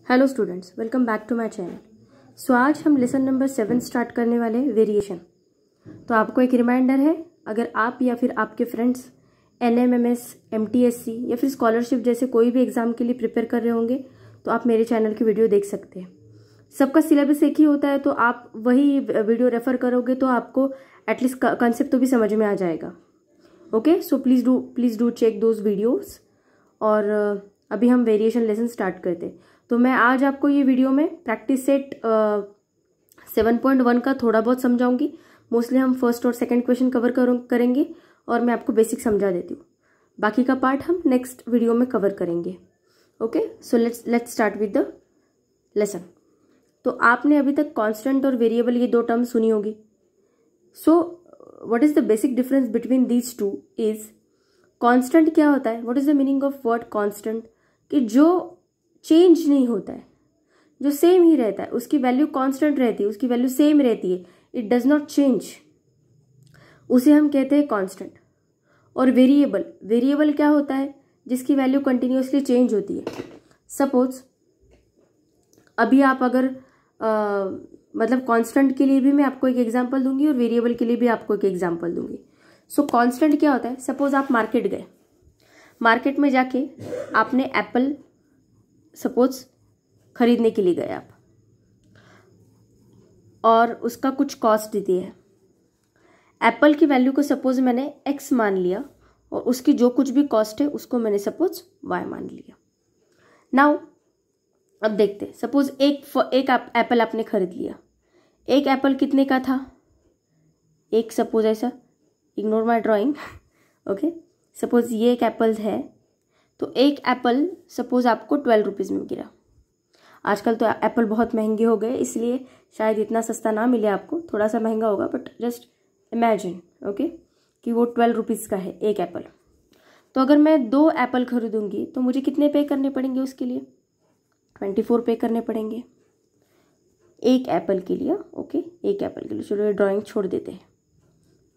Hello students, welcome back to my channel. So आज हम lesson number 7 start करने वाले वेरिएशन। तो आपको एक रिमाइंडर है, अगर आप या फिर आपके फ्रेंड्स NMMS, MTSC या फिर स्कॉलरशिप जैसे कोई भी एग्जाम के लिए प्रिपेयर कर रहे होंगे तो आप मेरे चैनल की वीडियो देख सकते हैं। सबका सिलेबस एक ही होता है, तो आप वही वीडियो रेफर करोगे तो आपको एटलीस्ट कंसेप्ट तो भी समझ में आ जाएगा। Okay, so please do check those videos. और अभी हम वेरिएशन लेसन स्टार्ट करते हैं। तो मैं आज आपको ये वीडियो में प्रैक्टिस सेट 7.1 का थोड़ा बहुत समझाऊंगी। मोस्टली हम फर्स्ट और सेकंड क्वेश्चन कवर करेंगे और मैं आपको बेसिक समझा देती हूँ। बाकी का पार्ट हम नेक्स्ट वीडियो में कवर करेंगे। Okay, so let's start with the lesson. तो आपने अभी तक कांस्टेंट और वेरिएबल ये दो टर्म सुनी होगी। So what is the basic difference between these two is, constant क्या होता है, what is the meaning of word constant, कि जो चेंज नहीं होता है, जो सेम ही रहता है, उसकी वैल्यू कांस्टेंट रहती है, उसकी वैल्यू सेम रहती है, इट डज नॉट चेंज, उसे हम कहते हैं कांस्टेंट। और वेरिएबल क्या होता है, जिसकी वैल्यू कंटिन्यूअसली चेंज होती है। सपोज अभी आप अगर मतलब कांस्टेंट के लिए भी मैं आपको एक एग्जांपल दूंगी और वेरिएबल के लिए भी आपको एक एग्जांपल दूंगी। सो कांस्टेंट क्या होता है, सपोज आप मार्केट गए, मार्केट में जाके आपने एप्पल सपोज खरीदने के लिए गए आप, और उसका कुछ कॉस्ट दी है। एप्पल की वैल्यू को सपोज मैंने x मान लिया और उसकी जो कुछ भी कॉस्ट है उसको मैंने सपोज y मान लिया। नाउ अब देखते हैं, सपोज एक एप्पल आपने खरीद लिया। एक एप्पल कितने का था, एक सपोज ऐसा, ignore my drawing. Okay, suppose ये एक एप्पल है, तो एक एप्पल सपोज आपको 12 रुपीज़ में गिरा। आजकल तो एप्पल बहुत महंगे हो गए, इसलिए शायद इतना सस्ता ना मिले आपको, थोड़ा सा महंगा होगा, बट जस्ट इमेजिन ओके कि वो 12 रुपीज़ का है एक एप्पल। तो अगर मैं 2 एप्पल खरीदूंगी तो मुझे कितने पे करने पड़ेंगे उसके लिए, 24 पे करने पड़ेंगे एक एप्पल के लिए। ओके, एक एप्पल के लिए। चलो ये ड्राइंग छोड़ देते हैं,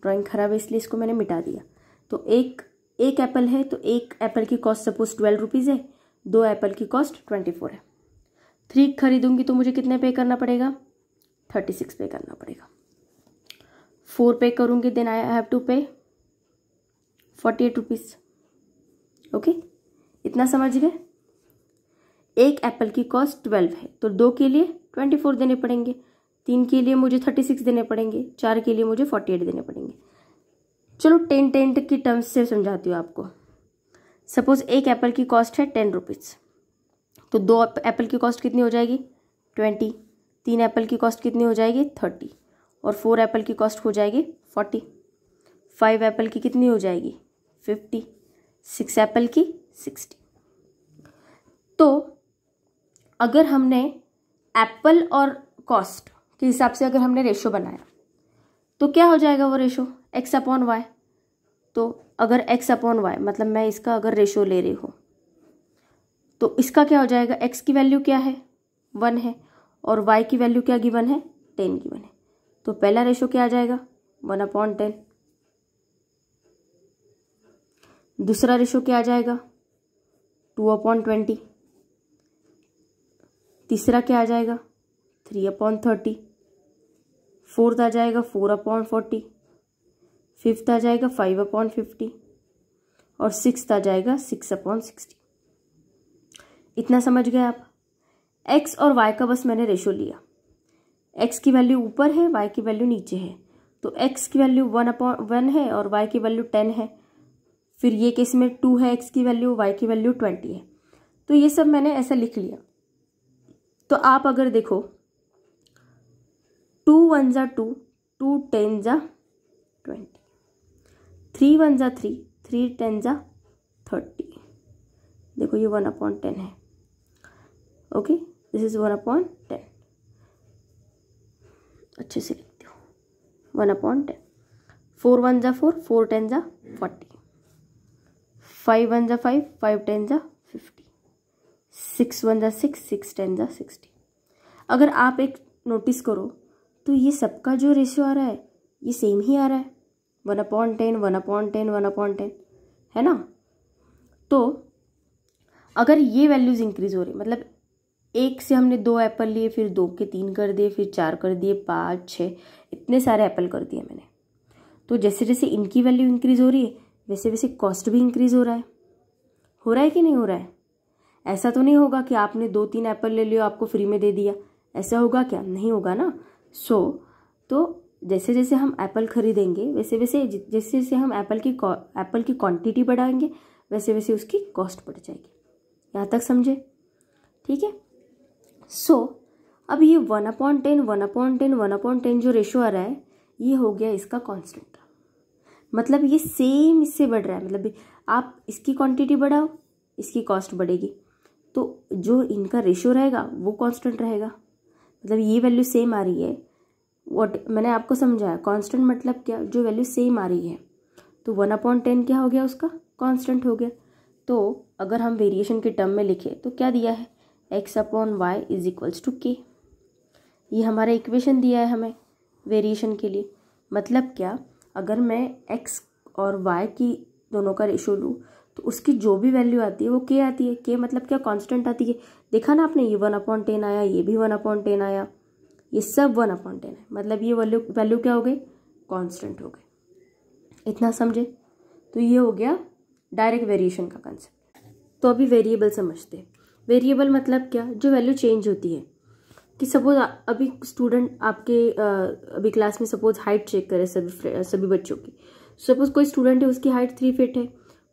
ड्राइंग खराब है इसलिए इसको मैंने मिटा दिया। तो एक एप्पल है, तो एक एप्पल की कॉस्ट सपोज 12 रुपीज़ है, 2 एप्पल की कॉस्ट 24 है। 3 खरीदूंगी तो मुझे कितने पे करना पड़ेगा, 36 पे करना पड़ेगा। 4 पे करूंगी देन आई हैव टू पे 48 रुपीज़। ओके, इतना समझ गए। एक एप्पल की कॉस्ट 12 है, तो 2 के लिए 24 देने पड़ेंगे, 3 के लिए मुझे 36 देने पड़ेंगे, 4 के लिए मुझे 48 देने पड़ेंगे। चलो 10 की टर्म्स से समझाती हूँ आपको। सपोज एक एप्पल की कॉस्ट है 10 रुपीज़, तो 2 एप्पल की कॉस्ट कितनी हो जाएगी, 20। 3 एप्पल की कॉस्ट कितनी हो जाएगी, 30। और 4 एप्पल की कॉस्ट हो जाएगी 40। 5 एप्पल की कितनी हो जाएगी, 50। 6 एप्पल की 60। तो अगर हमने एप्पल और कॉस्ट के हिसाब से अगर हमने रेशो बनाया तो क्या हो जाएगा वो रेशो, x अपॉन वाई। तो अगर x अपॉन वाई मतलब मैं इसका अगर रेशो ले रही हूँ तो इसका क्या हो जाएगा, x की वैल्यू क्या है, 1 है, और y की वैल्यू क्या गिवन है, 10 गिवन है। तो पहला रेशो क्या आ जाएगा, 1/10। दूसरा रेशो क्या आ जाएगा, 2/20। तीसरा क्या आ जाएगा, 3/30। फोर्थ आ जाएगा 4/40। फिफ्थ आ जाएगा 5/50 और सिक्स्थ आ जाएगा 6/60। इतना समझ गए आप। x और y का बस मैंने रेशो लिया, x की वैल्यू ऊपर है, y की वैल्यू नीचे है, तो x की वैल्यू 1/1 है और y की वैल्यू 10 है। फिर ये केस में 2 है x की वैल्यू, y की वैल्यू 20 है। तो ये सब मैंने ऐसा लिख लिया। तो आप अगर देखो 2 1 जा 2, 2 10 जा 20, 3 1 जा 3, 3 10 जा 30। देखो ये 1/10 है। Okay, this is 1/10। अच्छे से लिखती हूँ, 1/10। 4 1 जा 4, 4 10 जा 40, 5 1 जा 5, 5 10 जा 50, 6 1 जा 6, 6 10 जा 60। अगर आप एक नोटिस करो तो ये सबका जो रेशियो आ रहा है ये सेम ही आ रहा है, 1/10 1/10 1/10, है ना। तो अगर ये वैल्यूज इंक्रीज हो रही, मतलब एक से हमने 2 एप्पल लिए, फिर 2 के 3 कर दिए, फिर 4 कर दिए, 5, 6, इतने सारे एप्पल कर दिए मैंने। तो जैसे जैसे इनकी वैल्यू इंक्रीज हो रही है वैसे वैसे कॉस्ट भी इंक्रीज हो रहा है कि नहीं हो रहा है? ऐसा तो नहीं होगा कि आपने 2-3 एप्पल ले लियो आपको फ्री में दे दिया, ऐसा होगा क्या? नहीं होगा ना। तो जैसे जैसे हम एप्पल खरीदेंगे वैसे वैसे जैसे जैसे हम एप्पल की क्वांटिटी बढ़ाएंगे वैसे वैसे उसकी कॉस्ट बढ़ जाएगी। यहाँ तक समझे? ठीक है। अब ये 1/10 जो रेशो आ रहा है ये हो गया इसका कांस्टेंट। मतलब ये सेम इससे बढ़ रहा है, मतलब आप इसकी क्वांटिटी बढ़ाओ इसकी कॉस्ट बढ़ेगी, तो जो इनका रेशो रहेगा वो कांस्टेंट रहेगा। मतलब ये वैल्यू सेम आ रही है, मैंने आपको समझाया कांस्टेंट मतलब क्या, जो वैल्यू सेम आ रही है। तो 1/10 क्या हो गया उसका कांस्टेंट हो गया। तो अगर हम वेरिएशन के टर्म में लिखें तो क्या दिया है, x/y = k। ये हमारा इक्वेशन दिया है हमें वेरिएशन के लिए। मतलब क्या, अगर मैं x और y की दोनों का रेशो लूँ तो उसकी जो भी वैल्यू आती है वो k आती है। k मतलब क्या, कांस्टेंट आती है। देखा ना आपने, ये 1/10 आया, ये भी 1/10 आया, ये सब 1/10 है। मतलब ये वैल्यू क्या हो गई, कांस्टेंट हो गई। इतना समझे? तो ये हो गया डायरेक्ट वेरिएशन का कंसेप्ट। तो अभी वेरिएबल समझते हैं। वेरिएबल मतलब क्या, जो वैल्यू चेंज होती है। कि सपोज अभी स्टूडेंट आपके अभी क्लास में सपोज हाइट चेक करे सभी बच्चों की। सपोज कोई स्टूडेंट है उसकी हाइट 3 फीट है,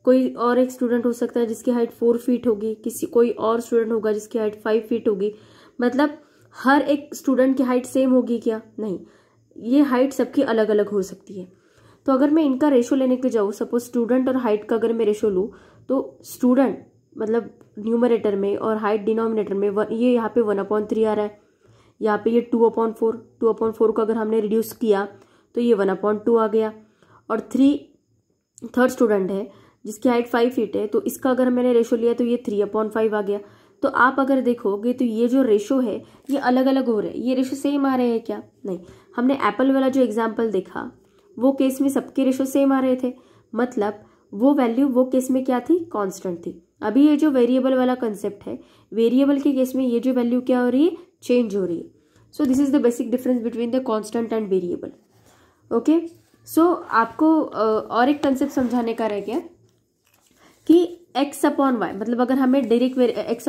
कोई और एक स्टूडेंट हो सकता है जिसकी हाइट 4 फीट होगी, कोई और स्टूडेंट होगा जिसकी हाइट 5 फीट होगी। मतलब हर एक स्टूडेंट की हाइट सेम होगी क्या? नहीं, ये हाइट सबकी अलग अलग हो सकती है। तो अगर मैं इनका रेशो लेने के जाऊँ, सपोज स्टूडेंट और हाइट का अगर मैं रेशो लूँ तो स्टूडेंट मतलब न्यूमरेटर में और हाइट डिनोमिनेटर में ये यहाँ पे 1/3 आ रहा है, यहाँ पे ये 2/4 को अगर हमने रिड्यूस किया तो ये 1/2 आ गया। और थर्ड स्टूडेंट है जिसकी हाइट 5 फीट है, तो इसका अगर मैंने रेशो लिया तो ये 3/5 आ गया। तो आप अगर देखोगे तो ये जो रेशो है ये अलग अलग हो रहे हैं, ये रेशो सेम आ रहे हैं क्या? नहीं। हमने एप्पल वाला जो एग्जाम्पल देखा वो केस में सबके रेशो सेम आ रहे थे, मतलब वो वैल्यू वो केस में क्या थी, कांस्टेंट थी। अभी ये जो वेरिएबल वाला कंसेप्ट है, वेरिएबल के केस में ये जो वैल्यू क्या हो रही है, चेंज हो रही है। So this is the basic difference between the constant and variable. Okay, so आपको और एक कंसेप्ट समझाने का रह गया कि x/y, मतलब अगर हमें डायरेक्ट x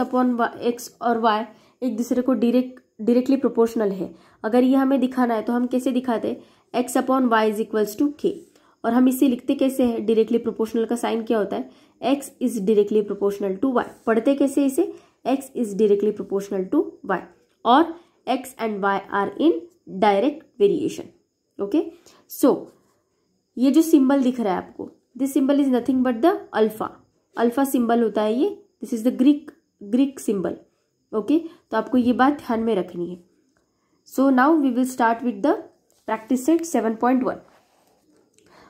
और y एक दूसरे को डायरेक्टली प्रोपोर्शनल है, अगर ये हमें दिखाना है तो हम कैसे दिखाते, x/y = k। और हम इसे लिखते कैसे हैं, डायरेक्टली प्रोपोर्शनल का साइन क्या होता है, x is directly proportional to y। पढ़ते कैसे इसे, x is directly proportional to y और x and y are in direct variation। Okay, so ये जो सिंबल दिख रहा है आपको, this symbol is nothing but the alpha symbol होता है ये। This is the Greek symbol. Okay, तो आपको ये बात ध्यान में रखनी है। So now we will start with the practice set 7.1।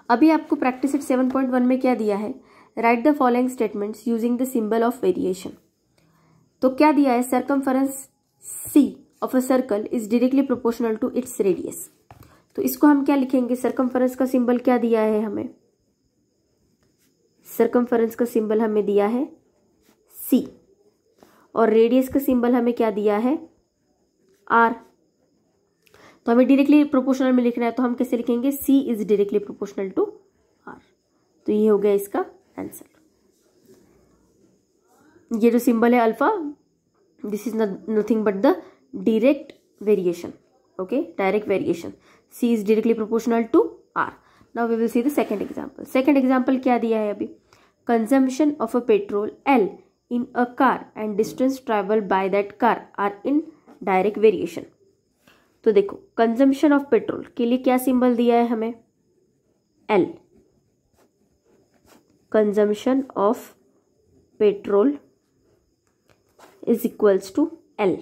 अभी आपको प्रैक्टिस सेट 7.1 में क्या दिया है, write the following statements using the symbol of variation. तो क्या दिया है, circumference C of a circle is directly proportional to its radius. तो इसको हम क्या लिखेंगे, सर्कमफरेंस का सिंबल क्या दिया है हमें, सर्कमफरेंस का सिंबल हमें दिया है C और रेडियस का सिंबल हमें क्या दिया है, R। तो हमें डायरेक्टली प्रोपोर्शनल में लिखना है, तो हम कैसे लिखेंगे, C is directly proportional to R। तो ये हो गया इसका आंसर। ये जो सिंबल है alpha, this is nothing but the direct variation. Okay, direct variation, C is directly proportional to R। Now we will see the second example. Second example क्या दिया है अभी, consumption of a petrol L in a car and distance traveled by that car are in direct variation। तो देखो, consumption of petrol के लिए क्या symbol दिया है हमें, L। Consumption of petrol is equals to L।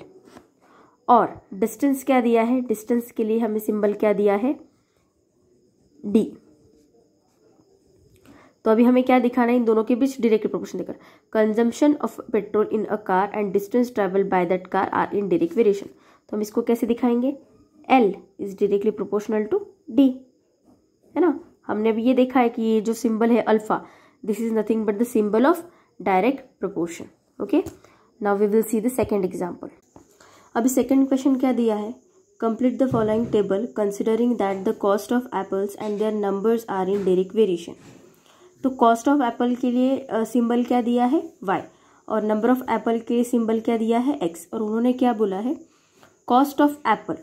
और डिस्टेंस क्या दिया है, डिस्टेंस के लिए हमें सिंबल क्या दिया है, D। तो अभी हमें क्या दिखाना है, इन दोनों के बीच डायरेक्ट प्रोपोर्शन देकर, consumption of petrol in a car and distance travel by that car are in direct variation. तो हम इसको कैसे दिखाएंगे, L is directly proportional to D, है ना। हमने अभी ये देखा है कि ये जो सिंबल है alpha, this is nothing but the symbol of direct proportion. Okay, now we will see the second example. अभी सेकंड क्वेश्चन क्या दिया है, complete the following table considering that the cost of apples and their numbers are in direct variation. तो cost of apple के लिए symbol क्या दिया है y, और नंबर ऑफ एप्पल के लिए सिंबल क्या दिया है x, और उन्होंने क्या बोला है, cost of apple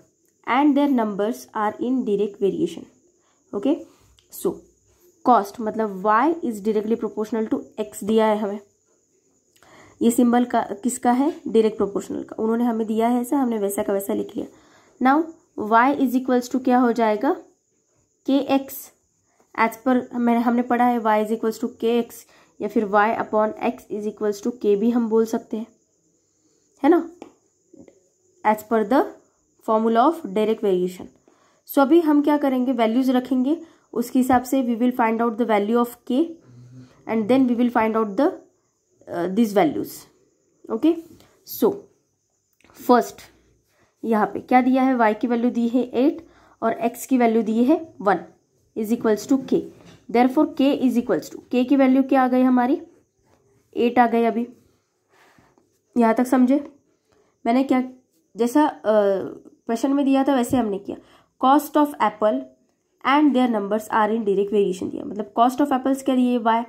and their numbers are in direct variation. Okay, so cost मतलब y is directly proportional to x दिया है हमें। ये सिंबल का किसका है, डायरेक्ट प्रोपोर्शनल का, उन्होंने हमें दिया है ऐसा, हमने वैसा का वैसा लिख लिया। Now y is equals to क्या हो जाएगा, kx, एज पर हमने पढ़ा है y is equals to kx, या फिर y upon x is equals to k भी हम बोल सकते हैं, है ना, as per the formula of direct variation. So अभी हम क्या करेंगे, वैल्यूज रखेंगे, उसके हिसाब से we will find out the value of k and then we will find out the this values. Okay, so first यहाँ पे क्या दिया है, y की वैल्यू दी है 8 और x की वैल्यू दी है 1 is equals to k। Therefore k is equals to, k की वैल्यू क्या आ गई हमारी, 8 आ गई। अभी यहाँ तक समझे, मैंने क्या जैसा क्वेश्चन में दिया था वैसे हमने किया। Cost of apple and their numbers are in direct variation दिया, मतलब कॉस्ट ऑफ एप्पल्स क्या दिए y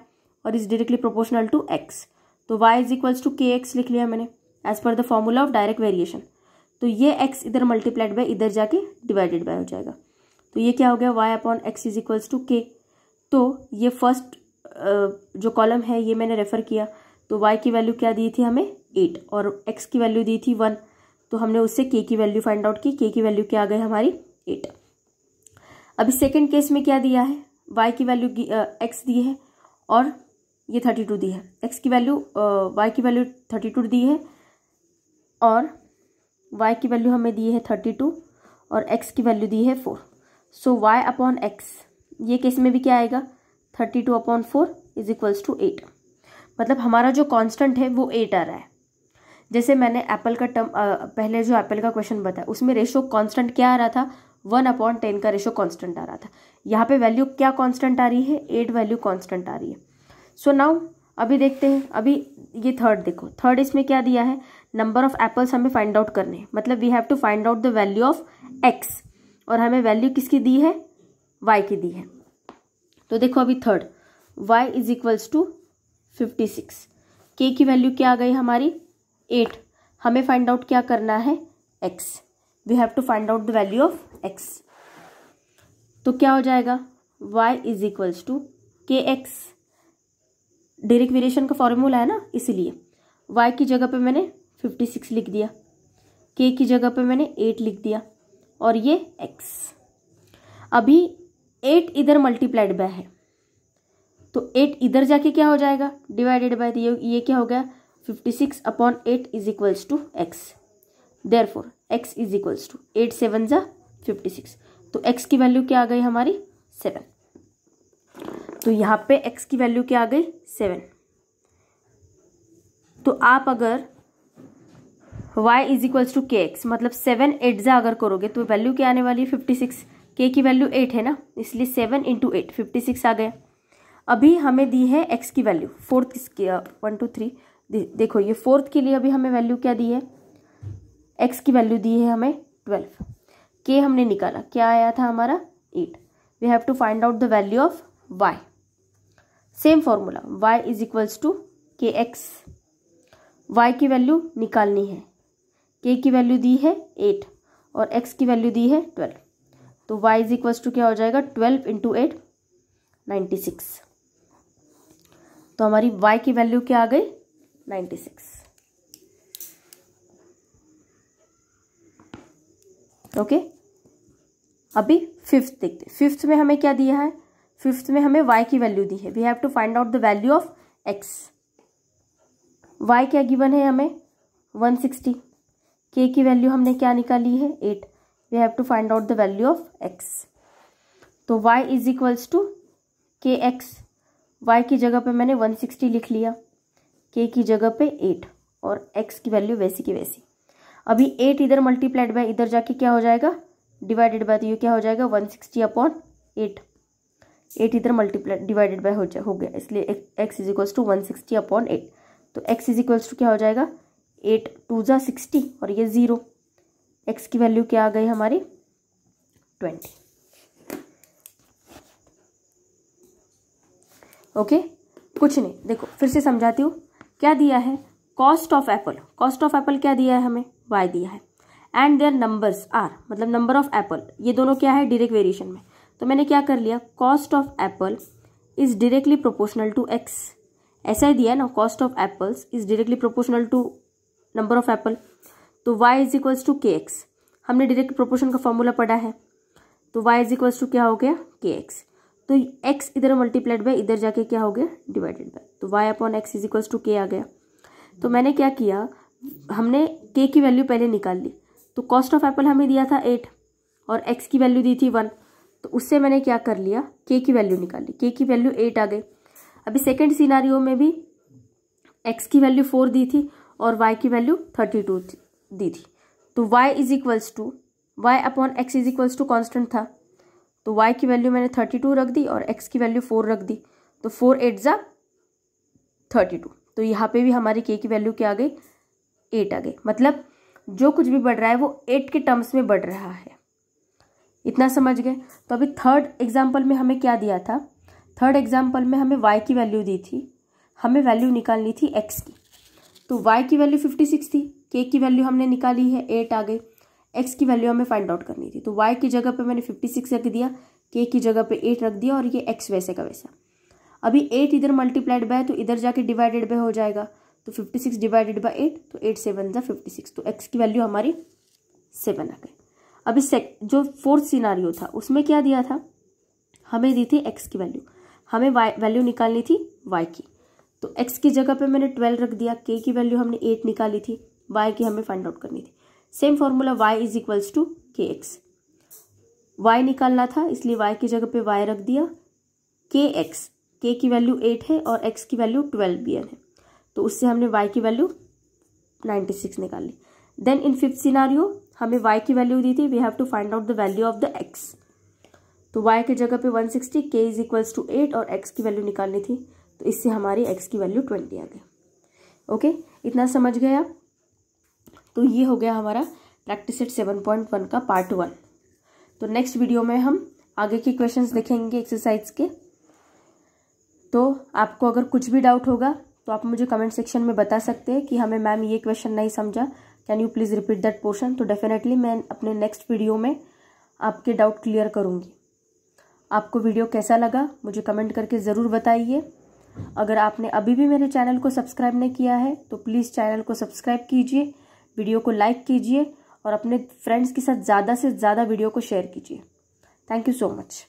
और is directly proportional to x, तो y is equals to kx लिख लिया मैंने as per the formula of direct variation. तो ये x इधर मल्टीप्लाइड बाय इधर जाके डिवाइडेड बाय हो जाएगा, तो ये क्या हो गया, y upon x is equals to k। तो ये फर्स्ट जो कॉलम है ये मैंने रेफर किया, तो y की वैल्यू क्या दी थी हमें 8 और x की वैल्यू दी थी 1, तो हमने उससे k की वैल्यू फाइंड आउट की, k की वैल्यू क्या आ गई हमारी 8। अभी सेकेंड केस में क्या दिया है, y की वैल्यू x दी है और ये 32 दी है, x की वैल्यू y की वैल्यू 32 दी है और y की वैल्यू हमें दी है 32 और x की वैल्यू दी है 4। सो y अपॉन x, ये केस में भी क्या आएगा, 32 अपॉन 4 इज इक्वल्स टू 8। मतलब हमारा जो कांस्टेंट है वो 8 आ रहा है। जैसे मैंने एप्पल का टर्म पहले जो एप्पल का क्वेश्चन बताया उसमें रेशो कांस्टेंट क्या आ रहा था, 1/10 का रेशो कांस्टेंट आ रहा था। यहाँ पे वैल्यू क्या कांस्टेंट आ रही है, 8 वैल्यू कांस्टेंट आ रही है। सो नाउ अभी देखते हैं, अभी ये थर्ड देखो, थर्ड इसमें क्या दिया है, नंबर ऑफ एप्पल्स हमें फाइंड आउट करने हैं, मतलब we have to find out the value of x, और हमें वैल्यू किसकी दी है, y की दी है। तो देखो अभी third, y is equals to 56, k की वैल्यू क्या आ गई हमारी 8, हमें फाइंड आउट क्या करना है x, we have to find out the value of x। तो क्या हो जाएगा, y is equals to kx, direct variation का फॉर्मूला है ना, इसीलिए y की जगह पे मैंने 56 लिख दिया, k की जगह पे मैंने 8 लिख दिया और ये x। अभी 8 इधर मल्टीप्लाइड बाय है, तो 8 इधर जाके क्या हो जाएगा, डिवाइडेड बाय, ये क्या हो गया, 56 upon 8 is equals to x। Therefore x is equals to 8 7 जा 56, तो x की वैल्यू क्या आ गई हमारी 7। तो यहाँ पे x की वैल्यू क्या आ गई 7। तो आप अगर y is equals to kx, मतलब 7 8 जा अगर करोगे तो वैल्यू क्या आने वाली है 56, k की वैल्यू 8 है ना, इसलिए 7 इंटू 8 56 आ गया। अभी हमें दी है x की वैल्यू, फोर्थ किसकी 1 2 3, देखो ये फोर्थ के लिए अभी हमें वैल्यू क्या दी है, x की वैल्यू दी है हमें 12, k हमने निकाला, क्या आया था हमारा 8। We have to find out the value of y, same formula, y is equals to kx, y की वैल्यू निकालनी है, k की वैल्यू दी है 8 और x की वैल्यू दी है 12, तो y इज इक्वल्स टू क्या हो जाएगा 12 इंटू 8 96। तो हमारी y की वैल्यू क्या आ गई 96। ओके, अभी फिफ्थ देखते, फिफ्थ में हमें क्या दिया है, फिफ्थ में हमें y की वैल्यू दी है, we have to find out the value of x। y क्या गिवन है हमें 160, k की वैल्यू हमने क्या निकाली है 8, we have to find out the value of x। तो y is equals to kx, y की जगह पे मैंने 160 लिख लिया, k की जगह पे 8 और x की वैल्यू वैसी की वैसी। अभी 8 इधर मल्टीप्लाइड बाय इधर जाके क्या हो जाएगा, डिवाइडेड बाय, तो ये क्या हो जाएगा 160 अपॉन 8, 8 इधर मल्टीप्लाइड डिवाइडेड बाय हो गया, इसलिए x is equals to 160 upon 8। तो x इज इक्वल्स टू क्या हो जाएगा 8 2 जा 60 और ये 0, x की वैल्यू क्या आ गई हमारी 20। ओके, कुछ नहीं, देखो फिर से समझाती हूँ। क्या दिया है, cost of Apple, cost of Apple क्या दिया है हमें, y दिया है, एंड देयर नंबर्स आर, मतलब नंबर ऑफ एप्पल, ये दोनों क्या है डायरेक्ट वेरिएशन में। तो मैंने क्या कर लिया, cost of apple is directly proportional to x, ऐसा ही दिया है ना, cost of apples is directly proportional to number of apple. तो y is equals to kx, हमने डायरेक्ट प्रोपोर्शन का फॉर्मूला पढ़ा है, तो y इज इक्वल्स टू क्या हो गया kx, तो x इधर मल्टीप्लाइड बाय इधर जाके क्या हो गया डिवाइडेड बाय, तो y upon x is equals to k आ गया। तो मैंने क्या किया, हमने k की वैल्यू पहले निकाल ली, तो कॉस्ट ऑफ एप्पल हमें दिया था 8 और x की वैल्यू दी थी 1, तो उससे मैंने क्या कर लिया, k की वैल्यू निकाल ली, k की वैल्यू 8 आ गई। अभी सेकेंड सिनारियो में भी x की वैल्यू 4 दी थी और y की वैल्यू 32 दी थी, तो y is equals to y upon x is equals to constant था, तो y की वैल्यू मैंने 32 रख दी और x की वैल्यू 4 रख दी, तो 4 8 जा 32, तो यहाँ पे भी हमारी k की वैल्यू क्या आ गई 8 आ गई। मतलब जो कुछ भी बढ़ रहा है वो 8 के टर्म्स में बढ़ रहा है, इतना समझ गए। तो अभी थर्ड एग्जाम्पल में हमें क्या दिया था, थर्ड एग्जाम्पल में हमें y की वैल्यू दी थी, हमें वैल्यू निकालनी थी x की, तो y की वैल्यू 56 थी, k की वैल्यू हमने निकाली है 8 आ गई, x की वैल्यू हमें फाइंड आउट करनी थी, तो y की जगह पे मैंने 56 रख दिया, k की जगह पे 8 रख दिया और ये x वैसे का वैसा। अभी 8 इधर मल्टीप्लाइड बाय तो इधर जाके डिवाइडेड बाय हो जाएगा, तो 56 डिवाइडेड बाय 8, तो 8 7 जा 56, तो x की वैल्यू हमारी 7 आ गई। अभी जो फोर्थ सिनारियो था उसमें क्या दिया था, हमें दी थी x की वैल्यू, हमें वैल्यू निकालनी थी y की, तो x की जगह पे मैंने 12 रख दिया, k की वैल्यू हमने 8 निकाली थी, y की हमें फाइंड आउट करनी थी। Same formula y is equals to kx, y निकालना था इसलिए y की जगह पे y रख दिया, kx, k की वैल्यू 8 है और x की वैल्यू 12 भी है, तो उससे हमने y की वैल्यू 96 निकाल ली। देन इन फिफ्थ सिनारियो हमें y की वैल्यू दी थी, we have to find out the value of the x, तो y की जगह पे 160, k इज इक्वल्स टू 8 और x की वैल्यू निकालनी थी, तो इससे हमारी x की वैल्यू 20 आ गई। ओके, इतना समझ गए आप। तो ये हो गया हमारा प्रैक्टिस सेट 7.1 का पार्ट 1। तो नेक्स्ट वीडियो में हम आगे के क्वेश्चंस देखेंगे एक्सरसाइज के। तो आपको अगर कुछ भी डाउट होगा तो आप मुझे कमेंट सेक्शन में बता सकते हैं कि हमें मैम ये क्वेश्चन नहीं समझा, can you please repeat that portion, तो डेफिनेटली मैं अपने नेक्स्ट वीडियो में आपके डाउट क्लियर करूँगी। आपको वीडियो कैसा लगा मुझे कमेंट करके ज़रूर बताइए। अगर आपने अभी भी मेरे चैनल को सब्सक्राइब नहीं किया है तो प्लीज़ चैनल को सब्सक्राइब कीजिए, वीडियो को लाइक कीजिए और अपने फ्रेंड्स के साथ ज़्यादा से ज़्यादा वीडियो को शेयर कीजिए। Thank you so much.